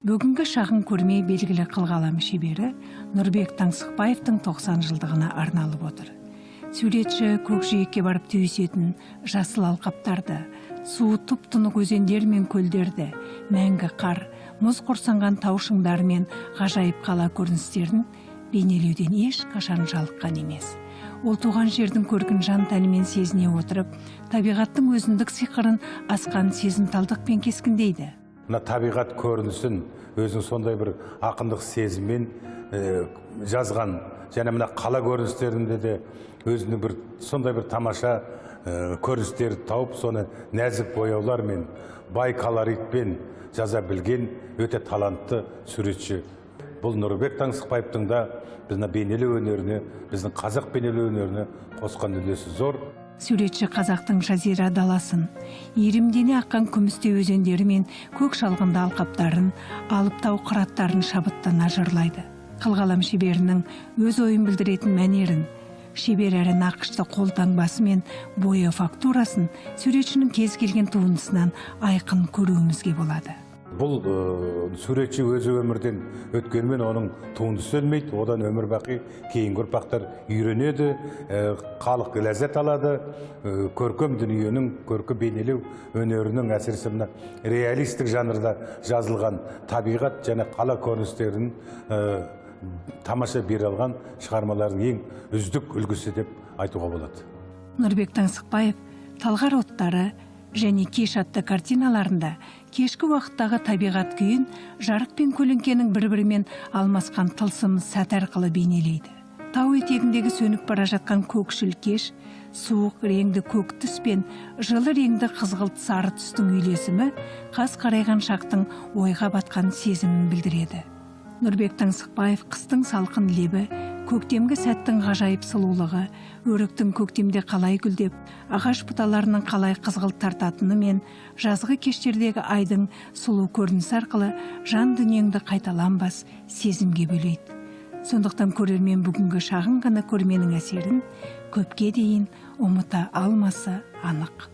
Бүгінгі шағын көрме белгілі қылғалам шебері Нұрбек Таңсықбаевтың 90 жылдығына арналып отыр. Суретші көкжиекке барып түйісетін жасыл алқаптарды, суы тұп-тұнық өзендер мен көлдерді, мәңгі қар, мұз құрсанған таушыңдар мен ғажайып қала көріністерін бейнелеуден еш қашан жалыққан емес. Ол туған жердің көркін жан тәнімен сезіне отырып, табиғаттың өзіндік сиқырын асқан сезімталдықпен кескіндейді. Мына табиғат көрінісін өзінің сондай бір ақындық сезіммен жазған, және мына қала көріністерінде де өзінің бір сондай бір тамаша көріністерді тауып, соны нәзік бояулармен, бай колоритпен жаза білген өте талантты суретші. Бұл Нұрбек Таңсықбаевтың да біздің бейнелеу өнеріне, біздің қазақ бейнелеу өнеріне қосқан үлесі зор. Суретші қазақтың жазира даласын, иірімдене аққан күмісте өзендері мен көк шалғынды алқаптарын, алып тау қыраттарын шабыттана жырлайды. Қылғалам шеберінің өз ойын білдіретін мәнерін, шебер әрі нақышты қолтаңбасы мен бойы фактурасын суретшінің кез келген туындысынан айқын көруімізге болады. Бұл суретші өзі өмірден өткенмен оның туындысы өлмейді, одан өмір бақи кейінгі ұрпақтар үйренеді, халық ләззат алады, көркем дүниенің, көркі бейнелеу өнерінің әсіресе мына реалистік жанрда жазылған табиғат және қала көріністерін тамаша бере алған шығармалардың ең үздік үлгісі деп айтуға болады. Нұрбек Таңсықбаев талғар оттары және кеш атты картиналарында кешкі уақыттағы табиғат күйін жарық пен көлеңкенің бір-бірімен алмасқан тылсым сәт арқылы бейнелейді. Тау етегіндегі сөніп бара жатқан көкшіл кеш, суық реңді көк түс пен жылы реңді қызғылт сары түстің үйлесімі қас қарайған шақтың ойға батқан сезімін білдіреді. Нұрбек Таңсықбаев қыстың салқын лебі, көктемгі сәттің ғажайып сұлулығы, өріктің көктемде қалай гүлдеп, ағаш бұталарының қалай қызғылт тартатыны мен жазғы кештердегі айдың сұлу көрінісі арқылы жан дүниеңді қайталанбас сезімге бөлейді. Сондықтан көрермен бүгінгі шағын ғана көрменің әсерін көпке дейін ұмыта алмасы анық.